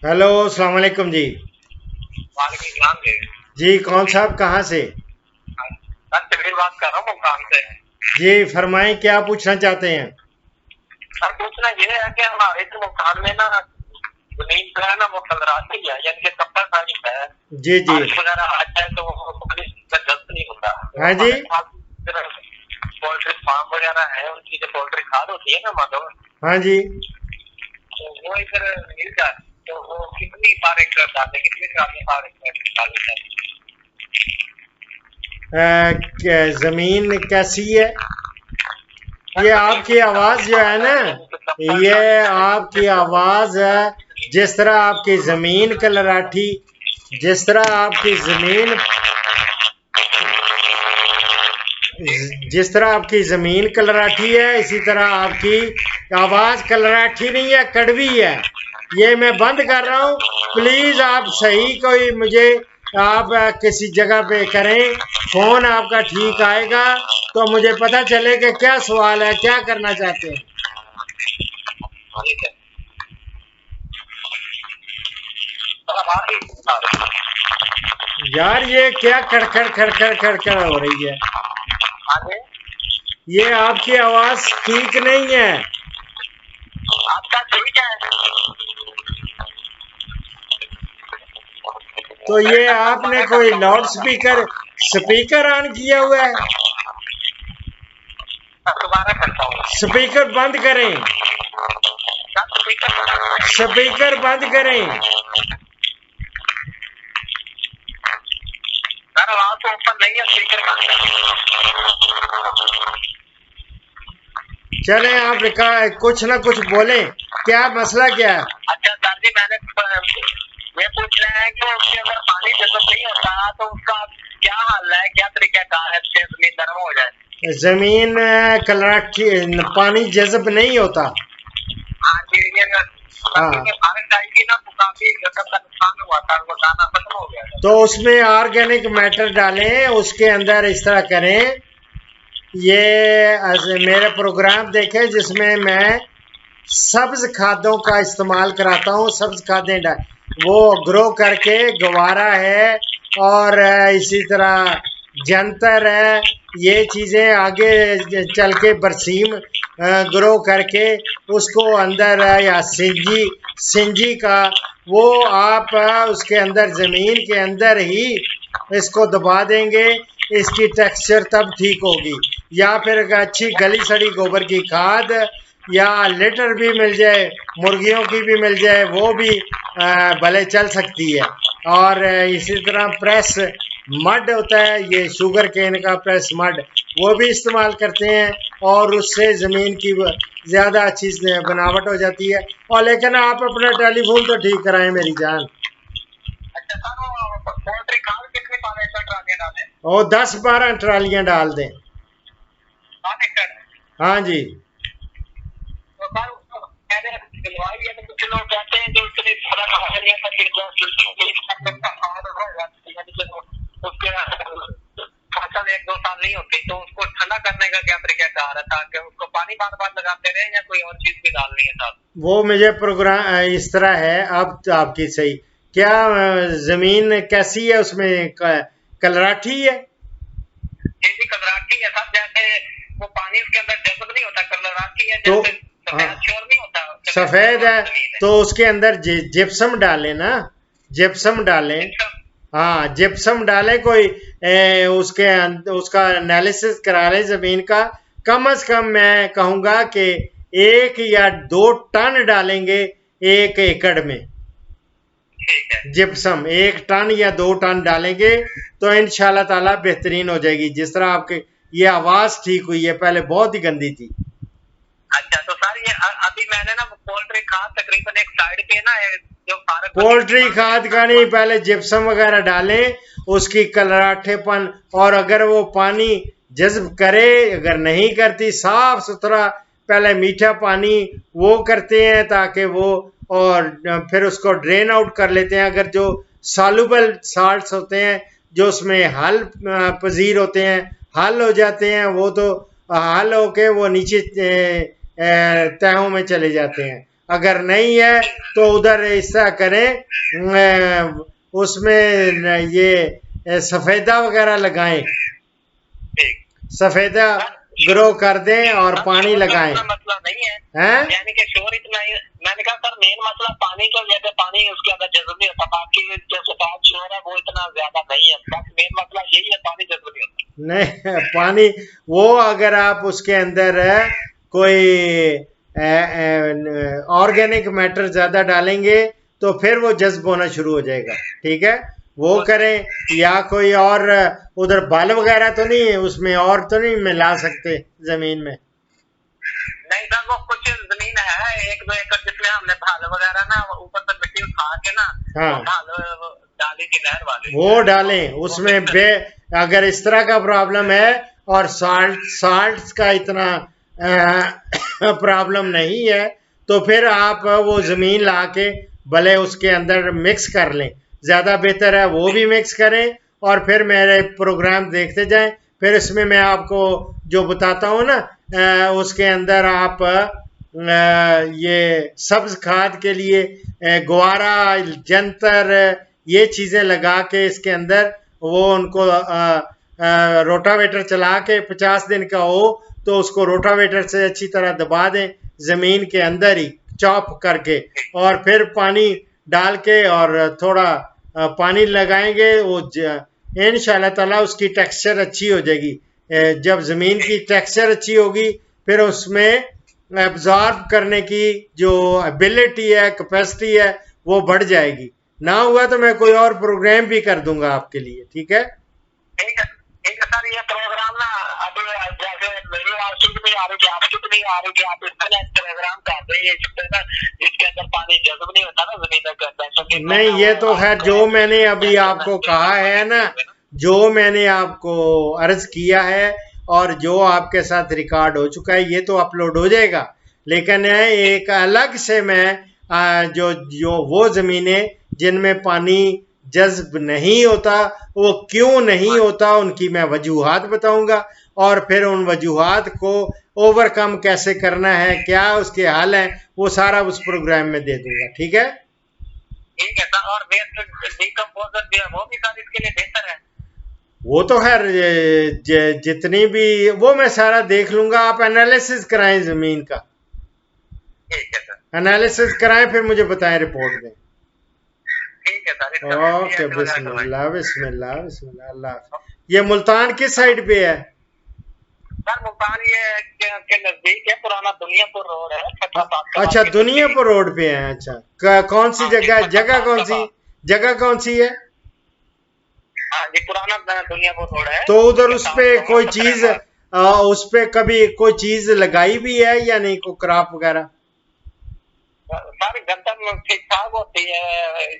Hello, अस्सलाम वालेकुम जी। वालेकुम सलाम जी। जी कौन साहब, कहाँ से? सर तकरीर बात कर रहा हूँ मुल्तान से। जी फरमाएं, क्या पूछना चाहते हैं? सर पूछना ये है कि हमारे जो मुल्तान में ना जमीन जो है ना वो खलराती है, यानी कि कब्जा खानी है। जी जी। बारिश वगैरह आ जाए तो वो पानी का जल्द नहीं होता। तो हाँ जी। हमारे पास पोल्ट्री फार्म वगैरह है, उनकी जो पोल्ट्री खाद होती है ना माधव, हाँ जी। तो वो इधर मिल जाए तो वो कितनी बार एक डाले, कितनी बार एक डाले? जमीन कैसी है? सर ये जमीन आपकी आवाज जो है ना, ये आपकी आवाज है। जिस तरह आपकी जमीन कलराठी, जिस तरह आपकी जमीन, जिस तरह आपकी जमीन कलराठी है, इसी तरह आपकी आवाज कलराठी नहीं है, कड़वी है। ये मैं बंद कर रहा हूँ। प्लीज आप सही कोई मुझे, आप किसी जगह पे करें, फोन आपका ठीक आएगा तो मुझे पता चले कि क्या सवाल है, क्या करना चाहते हैं। यार ये क्या खड़खड़ खड़खड़ खड़खड़ हो रही है? ये आपकी आवाज ठीक नहीं है। आपका ठीक है? तो ये आपने कोई लाउड स्पीकर स्पीकर ऑन किया हुआ है? दोबारा करता हूँ। स्पीकर बंद करें, स्पीकर बंद करें। सर आवाज तो ऊपर नहीं है, स्पीकर का। चले आप कुछ ना कुछ बोले, क्या मसला क्या है? अच्छा सर जी, मैंने ये पूछ रहे हैं कि उसके अंदर पानी जब नहीं होता तो उसका क्या हल है, क्या तरीका कार है जिससे जमीन नरम हो जाए? जमीन कलराठी, पानी जज़ब नहीं होता। हाँ जी, ये हाँ, बारिश आएगी ना तो काफी जगह का नुकसान हुआ था, वो दाना खत्म हो गया। तो उसमें ऑर्गेनिक मैटर डालें, उसके अंदर इस तरह करें। ये मेरे प्रोग्राम देखें जिसमें मैं सब्ज खादों का इस्तेमाल कराता हूँ। सब्ज खादें वो ग्रो करके गवारा है, और इसी तरह जंतर है। ये चीज़ें आगे चल के बरसीम ग्रो करके उसको अंदर या सिंजी सिंजी का वो आप उसके अंदर ज़मीन के अंदर ही इसको दबा देंगे, इसकी टेक्सचर तब ठीक होगी। या फिर अच्छी गली सड़ी गोबर की खाद या लेटर भी मिल जाए, मुर्गियों की भी मिल जाए, वो भी भले चल सकती है। और इसी तरह प्रेस मड होता है, ये शुगर केन का प्रेस मड, वो भी इस्तेमाल करते हैं, और उससे ज़मीन की ज़्यादा अच्छी बनावट हो जाती है। और लेकिन आप अपना टेलीफोन तो ठीक कराएं मेरी जान। अच्छा सर, वो पोल्ट्री खाद कितनी पाले ट्रालियां डालें? और 10-12 ट्रालियां डाल दें। 7 एकड़? हाँ जी। तो सर उसको मैंने दिलवाई है, तो कुछ लोग कहते हैं कि उसके लिए थोड़ा खाद नहीं था, फिर उसके फसल 1-2 साल नहीं होती, तो उसको ठंडा करने का क्या तरीका कार है ताकि उसको पानी बार बार लगाते रहे, या कोई और चीज भी डालनी है साथ? वो मुझे प्रोग्राम इस तरह है। अब तो आपकी सही, क्या जमीन कैसी है उसमें, कलराठी है? जी कलराठी है सर, जैसे वो पानी उसके अंदर जज्ब नहीं होता, कलराठी है तो जैसे हाँ, सफेद श्योर नहीं होता, सफेद है तो उसके अंदर जिप्सम डालें ना, जिप्सम डालें। हाँ, जिप्सम डालें। कोई उसका एनालिसिस करा लें जमीन का। कम से कम मैं कहूँगा कि 1 या 2 टन डालेंगे 1 एकड़ में। जिप्सम 1 टन या 2 टन डालेंगे तो इंशाल्लाह ताला बेहतरीन हो जाएगी। जिस तरह आपके ये आवाज ठीक हुई है, पहले बहुत ही गंदी थी। अच्छा तो सर ये अभी मैंने ना पोल्ट्री खाद तकरीबन एक साइड पे ना जो पोल्ट्री खाद का नहीं, पहले जिप्सम वगैरह डालें, उसकी कलराठेपन, और अगर वो पानी जज्ब करे, अगर नहीं करती, साफ सुथरा पहले मीठा पानी वो करते हैं ताकि वो, और फिर उसको ड्रेन आउट कर लेते हैं। अगर जो सालुबल साल्ट्स होते हैं, जो उसमें हल पजीर होते हैं, हल हो जाते हैं, वो तो हल होके वो नीचे तहों में चले जाते हैं। अगर नहीं है तो उधर ऐसा करें, उसमें ये सफेदा वगैरह लगाएं, सफेदा ग्रो कर दें और पानी लगाएं। मसला नहीं है, हैं? यानी कि शोर इतना ही, मैंने कहा सर मेन मसला पानी का, जैसे पानी उसके अंदर जज्ब नहीं होता, बाकी जो सफेद शोर है वो इतना ज्यादा नहीं है, बस मेन मसला यही है, पानी जज्ब नहीं होता। नहीं, पानी वो अगर आप उसके अंदर कोई ऑर्गेनिक मैटर ज्यादा डालेंगे तो फिर वो जज्ब होना शुरू हो जाएगा, ठीक है, वो करें। या कोई और उधर बाल वगैरह तो नहीं है उसमें, और तो नहीं मिला सकते जमीन में? नहीं सर, वो कुछ जमीन है 1-2 एकड़ जिसमें हमने भाल वगैरह ना ऊपर से मिट्टी उठा के ना, हाँ, भाल डाली थी नहर वाली, वो डालें उसमें। अगर इस तरह का प्रॉब्लम है और साल्ट का इतना प्रॉब्लम नहीं है तो फिर आप वो जमीन ला के भले उसके अंदर मिक्स कर लें, ज्यादा बेहतर है वो भी मिक्स करें और फिर मेरे प्रोग्राम देखते जाएं। फिर इसमें मैं आपको जो बताता हूँ ना, उसके अंदर आप ये सब्ज खाद के लिए ग्वारा जंतर ये चीजें लगा के इसके अंदर वो उनको रोटावेटर चला के 50 दिन का हो तो उसको रोटावेटर से अच्छी तरह दबा दें जमीन के अंदर ही चॉप करके, और फिर पानी डाल के और थोड़ा पानी लगाएंगे, वो इंशाल्लाह ताला उसकी टेक्सचर अच्छी हो जाएगी। जब जमीन की टेक्सचर अच्छी होगी फिर उसमें एब्जॉर्ब करने की जो एबिलिटी है, कैपेसिटी है, वो बढ़ जाएगी। ना हुआ तो मैं कोई और प्रोग्राम भी कर दूंगा आपके लिए, ठीक है? ठीक है सर, ये प्रोग्राम ना अब जैसे मेरी आवाज नहीं आ रही थी, आपकी भी नहीं आ रही थी, आप इसका प्रोग्राम कर रहे हैं जिसके अंदर पानी जज्ब नहीं होता ना जमीन के अंदर। नहीं, ये तो खैर जो मैंने अभी आपको कहा है ना, जो मैंने आपको अर्ज किया है और जो आपके साथ रिकॉर्ड हो चुका है ये तो अपलोड हो जाएगा, लेकिन एक अलग से मैं जो वो जमीनें जिनमें पानी जज्ब नहीं होता वो क्यों नहीं होता उनकी मैं वजूहात बताऊंगा और फिर उन वजूहात को ओवरकम कैसे करना है, क्या उसके हल है, वो सारा उस प्रोग्राम में दे दूंगा, ठीक है? ठीक है सर, और वेस्ट डिकम्पोजर भी है वो भी सर इसके लिए बेहतर है? वो तो खैर जितनी भी वो मैं सारा देख लूंगा, आप एनालिसिस कराएं जमीन का, ठीक है सर, एनालिसिस कराएं फिर मुझे बताएं, रिपोर्ट दें। ठीक है सर, ओके, बिस्मिल्लाह बिस्मिल्लाह बिस्मिल्लाह, अल्लाह। ये मुल्तान किस साइड पे है? सर मुल्तान ये के नजदीक है, पुराना दुनियापुर रोड है। अच्छा, दुनियापुर रोड पे है। अच्छा, कौन सी जगह, जगह कौन सी है? हाँ जी, पुराना दुनियापुर रोड है। तो उधर उस पे कोई चीज, उस पे कभी कोई चीज लगाई भी है या नहीं, कोई क्रॉप वगैरह? सारी गंदम ठीक ठाक होती है,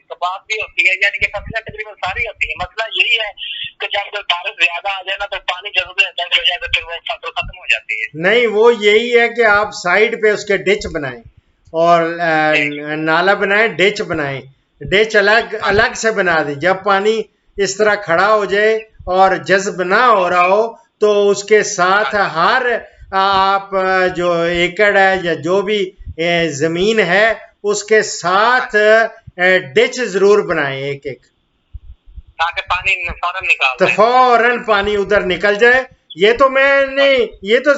कबाब भी होती है, यानी कि फसलें तकरीबन सारी होती है। मसला यही है कि जब बारिश ज्यादा आ जाए ना तो पानी जरूर हो जाए तो फिर वो फसल खत्म हो जाती है। नहीं, वो यही है कि आप साइड पे उसके डिच बनाएं और नाला बनाएं, डिच बनाएं, डिच अलग अलग से बना दें। जब पानी इस तरह खड़ा हो जाए और जज्ब ना हो रहा हो तो उसके साथ हर आप जो एकड़ है या जो भी जमीन है उसके साथ डिच जरूर बनाएं एक एक, ताकि पानी फौरन निकाल तो फौरन पानी उधर निकल जाए। ये तो मैंने, ये तो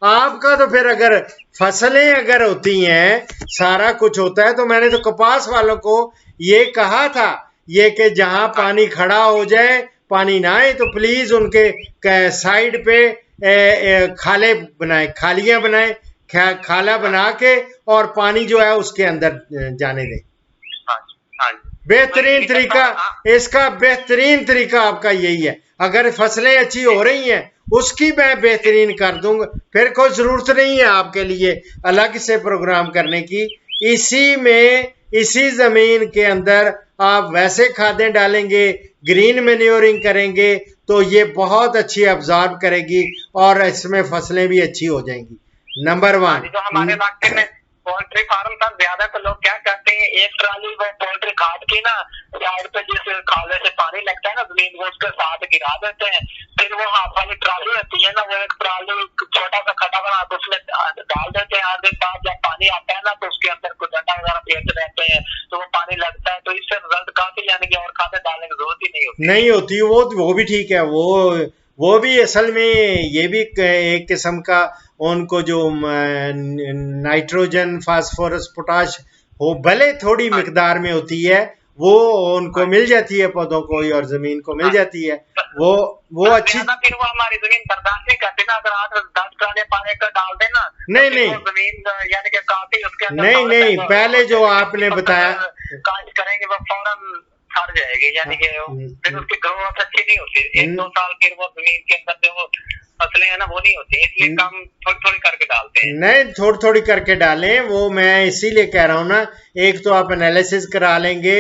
आपका तो फिर अगर फसलें अगर होती हैं, सारा कुछ होता है, तो मैंने तो कपास वालों को ये कहा था ये कि जहां पानी खड़ा हो जाए, पानी ना आए, तो प्लीज उनके साइड पे खाले बनाए, खालियां बनाए, खाला बना के और पानी जो है उसके अंदर जाने दें। बेहतरीन तरीका, इसका बेहतरीन तरीका आपका यही है। अगर फसलें अच्छी हो रही हैं उसकी मैं बेहतरीन कर दूंगा, फिर कोई जरूरत नहीं है आपके लिए अलग से प्रोग्राम करने की। इसी में, इसी जमीन के अंदर आप वैसे खादें डालेंगे, ग्रीन मैन्योरिंग करेंगे तो ये बहुत अच्छी अब्जॉर्ब करेगी और इसमें फसलें भी अच्छी हो जाएंगी। नंबर 1। जो हमारे इलाके में पोल्ट्री फार्म था, ज्यादा तो लोग क्या करते हैं, एक ट्राली वो पोल्ट्री खाद की ना साइड पे जिस खाले से पानी लगता है ना जमीन, वो उसके साथ गिरा देते हैं। फिर वो हाथ वाली ट्राली होती है ना, वो एक ट्राली छोटा सा खड्डा बना के उसमें डाल देते हैं। 8 दिन बाद जब पानी आता है ना तो उसके अंदर पे है तो वो पानी लगता है, तो इससे रिजल्ट काफी, यानी कि और खाद डालने की जरूरत ही नहीं होती। नहीं होती, वो भी ठीक है। वो भी असल में ये भी एक किस्म का उनको जो नाइट्रोजन, फास्फोरस, पोटाश हो, भले थोड़ी हाँ मिकदार में होती है, वो उनको हाँ मिल जाती है, पौधों को और जमीन को मिल हाँ। जाती है। वो सर अच्छी। ज्यादा फिर वो हमारी जमीन बर्दाश्त नहीं करती ना, अगर 8-10 ट्राले पानी का डाल देना तो नहीं फिर नहीं वो जमीन यानी कि काफी उसके अंदर नहीं सारे नहीं, पैदा पहले होते जो हैं, आपने फसल बताया। काज करेंगे वो फौरन सड़ जाएगी, यानी कि फिर उसकी ग्रोथ अच्छी नहीं होती, 1-2 साल फिर वो जमीन के अंदर जो फसलें हैं ना वो नहीं होती, इसलिए कम थोड़ी थोड़ी करके डालते हैं। नहीं, थोड़ी थोड़ी करके डालें, वो मैं इसीलिए कह रहा हूँ ना। एक तो आप एनालिसिस करा लेंगे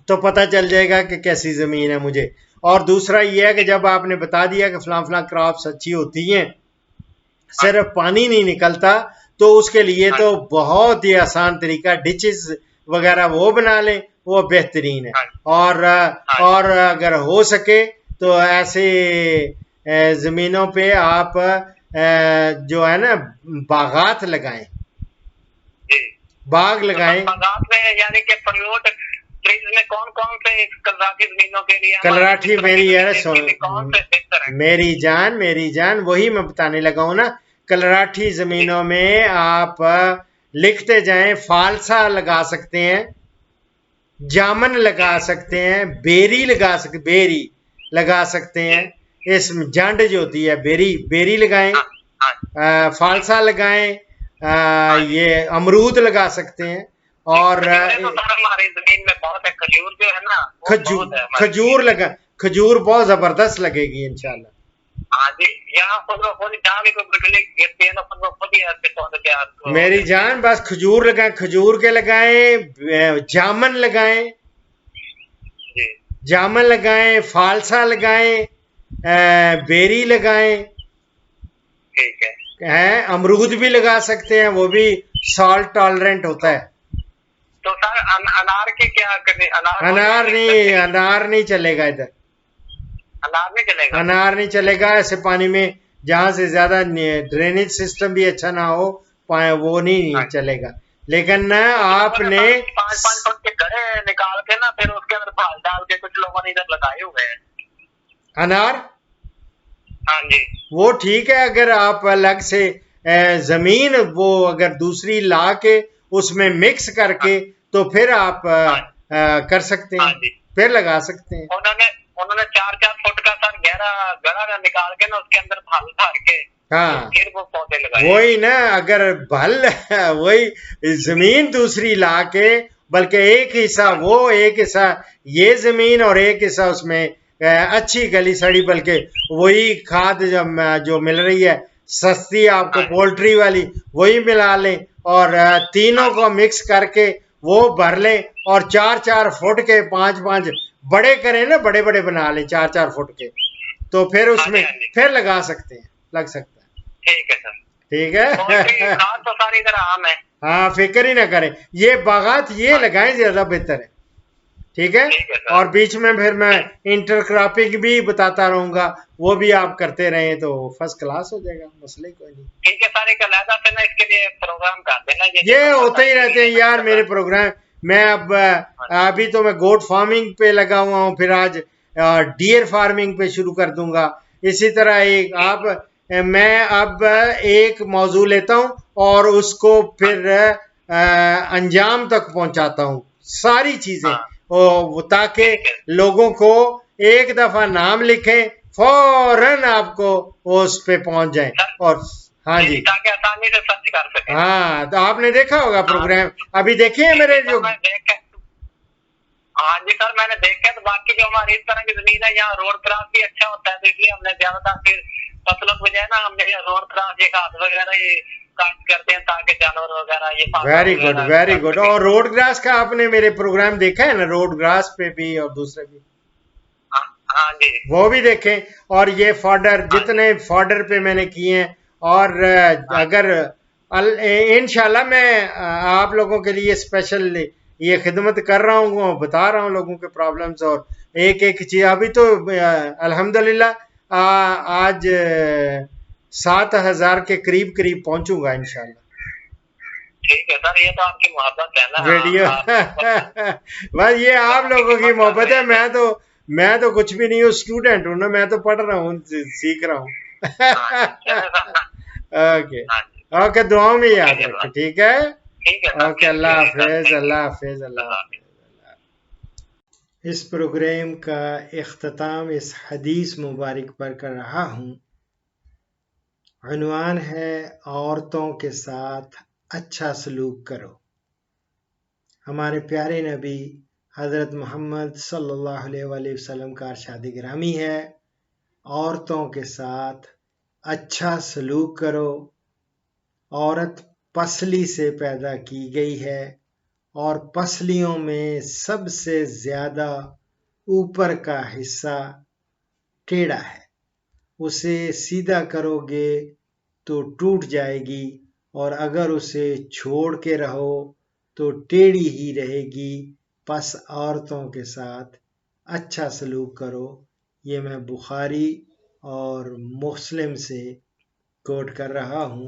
तो पता चल जाएगा कि कैसी ज़मीन है मुझे, और दूसरा ये है कि जब आपने बता दिया कि फलां फलां क्रॉप्स अच्छी होती हैं, हाँ सिर्फ पानी नहीं निकलता, तो उसके लिए हाँ तो बहुत ही आसान तरीका, डिचेस वगैरह वो बना लें, वो बेहतरीन है। हाँ और हाँ और अगर हो सके तो ऐसे ज़मीनों पे आप जो है ना बागात लगाएं, जी। बाग तो सर लगाएं। बागात में यानी कि फ्रूट ट्रीज में कौन कौन से कलराती जमीनों के लिए, हमारी कलराठी इस तरह की मेरी यार जमीन के लिए कौन से बेहतर है? मेरी जान वही मैं बताने लगा हूं ना। कलराठी जी जमीनों में आप लिखते जाएं, फालसा लगा सकते हैं, जामन जी लगा सकते हैं, बेरी लगा सकते हैं। इस जंड जो होती है, बेरी बेरी लगाएं, हाँ हाँ जी फालसा लगाएं, हाँ जी। ये अमरूद लगा सकते हैं। और खजूरें तो सर हमारी जमीन में बहुत है, खजूर जो है ना वो बहुत है हमारी खजूर जमीन में। लगा, खजूर बहुत जबरदस्त लगेगी इंशाल्लाह। हाँ जी, यहाँ खुद ब खुद जहाँ भी कोई बिजली गिरती है ना खुद ब खुद ही ऐसे पौधे तैयार हो मेरी जाते हैं। जान बस खजूर लगाएं, खजूर के लगाएं, जामन लगाएं, जी जामन लगाएं, फालसा लगाएं, बेरी लगाएं, ठीक है। हैं, अमरूद भी लगा सकते हैं, वो भी सॉल्ट टॉलरेंट होता तो है। तो सर अनार के क्या करें, अनार हो जाएंगे इस तरह से? अनार नहीं चलेगा इधर। अनार नहीं चलेगा? अनार नहीं चलेगा ऐसे पानी में, जहां से ज्यादा ड्रेनेज सिस्टम भी अच्छा ना हो पाए, वो नहीं हाँ चलेगा। लेकिन न कुछ लोगों ने आपने सर 5-5 फुट के गड्ढे निकाल के ना फिर उसके अंदर भाल डाल के कुछ लोगों ने इधर लगाए हुए हैं। अनार, हाँ जी वो ठीक है। अगर आप अलग से जमीन वो अगर दूसरी ला के उसमें मिक्स हाँ करके, तो फिर आप हाँ कर सकते हाँ हैं, जी। फिर लगा सकते हैं। उन्होंने उन्होंने 4-4 फुट का सर गहरा गड़ा निकाल के ना उसके अंदर भाल भर के हाँ, फिर वो पौधे लगाए। वही ना, अगर भल वही जमीन दूसरी ला के, बल्कि एक हिस्सा हाँ वो, एक हिस्सा ये जमीन और एक हिस्सा उसमें अच्छी गली सड़ी, बल्कि वही खाद जो मिल रही है सस्ती आपको, हाँ पोल्ट्री वाली, वही मिला लें, और तीनों हाँ को मिक्स करके वो भर लें, और 4-4 फुट के, 5-5 बड़े करें ना, बड़े बड़े बना लें 4-4 फुट के, तो फिर हाँ जी उसमें हाँ जी। फिर लगा सकते हैं, लग सकता है। ठीक है सर। ठीक पोल्ट्री है। खाद तो सारी इधर आम है। हाँ, फिक्र ही ना करें, ये बागात ये हाँ लगाएं, ज्यादा बेहतर है। ठीक है। ठीक है सर। और बीच में फिर मैं ठीक इंटरक्रॉपिंग भी बताता रहूंगा, वो भी आप करते रहें तो फर्स्ट क्लास हो जाएगा, मसले कोई नहीं। ठीक है सर, एक अलहदा से ना इसके लिए प्रोग्राम कर देना, ये होते ही रहते हैं यार मेरे प्रोग्राम। मैं अब हाँ अभी तो मैं गोट फार्मिंग पे लगा हुआ हूँ, फिर आज डियर फार्मिंग पे शुरू कर दूंगा। इसी तरह एक आप मैं अब एक मौजू लेता हूँ और उसको फिर अंजाम तक पहुंचाता हूँ, सारी चीजें, हाँ ताकि ठीक है लोगों को एक दफा नाम लिखें, फौरन आपको वो उस पे पहुंच जाए। सर। और हाँ जी जी, जी, ताकि आसानी से सर्च कर सके। हाँ, तो आपने देखा होगा प्रोग्राम, अभी देखे हैं ठीक मेरे है सर, जो। मैं देख के हाँ जी सर मैंने देखा है, तो बाकी जो हमारी इस तरह की जमीन है यहाँ रोड क्रॉस भी अच्छा होता है, तो इसलिए हमने ज्यादातर फिर फसलों की बजाय ना हमने यहाँ रोड क्रॉस ये घास वगैरह ये काट करते हैं ताकि जानवर वगैरह ये फावड़ा वेरी गुड, वगैरह वेरी कर गुड। सके। और रोड ग्रास का आपने मेरे प्रोग्राम देखा है ना, रोड ग्रास पे भी और दूसरे भी, हाँ हाँ जी वो भी देखें। और ये फॉडर, हाँ जी जितने फॉडर पे मैंने किए हैं, और हाँ अगर इंशाल्लाह मैं आप लोगों के लिए स्पेशल ये खिदमत कर रहा हूँ, बता रहा हूँ लोगों के प्रॉब्लम्स, और एक एक चीज। अभी तो अल्हम्दुलिल्लाह आज 7,000 के करीब करीब पहुंचूंगा इंशाल्लाह। ठीक है सर, ये तो आपकी मोहब्बत है ना। वीडियो बस ये आप लोगों की मोहब्बत है, मैं तो कुछ भी नहीं हूँ, स्टूडेंट हूँ ना, मैं तो पढ़ रहा हूँ, सीख रहा हूँ। ओके हाँ जी, ओके, दुआओं में याद ठीक है रखें, सर, ठीक है। ठीक है सर, ओके, थैंक अल्लाह यू सर, हाफिज, थैंक अल्लाह यू, हाफिज, अल्लाह अल्लाह हाफिज। इस प्रोग्राम का इख्तिताम इस हदीस मुबारक पर कर रहा हूँ। उन्वान है, औरतों के साथ अच्छा सलूक करो। हमारे प्यारे नबी हज़रत मोहम्मद सल्लल्लाहु अलैहि वसल्लम का इरशाद गिरामी है, औरतों के साथ अच्छा सलूक करो। औरत पसली से पैदा की गई है और पसलियों में सबसे ज्यादा ऊपर का हिस्सा टेढ़ा है। उसे सीधा करोगे तो टूट जाएगी और अगर उसे छोड़ के रहो तो टेढ़ी ही रहेगी। बस औरतों के साथ अच्छा सलूक करो। ये मैं बुखारी और मुस्लिम से कोट कर रहा हूँ।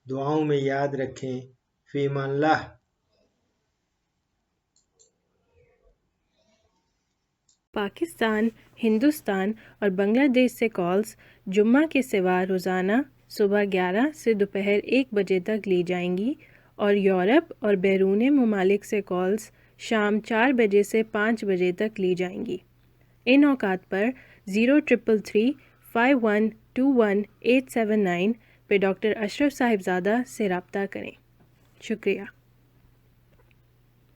दुआओं में याद रखें। फीमाल्लाह। पाकिस्तान, हिंदुस्तान और बांग्लादेश से कॉल्स जुम्मा के सिवा रोज़ाना सुबह 11 से दोपहर 1 बजे तक ली जाएंगी और यूरोप और बैरून ममालिक से कॉल्स शाम 4 बजे से 5 बजे तक ली जाएंगी। इन औकात पर 0333 5121 879 पे डॉक्टर अशरफ साहिबजादा से रब्ता करें। शुक्रिया।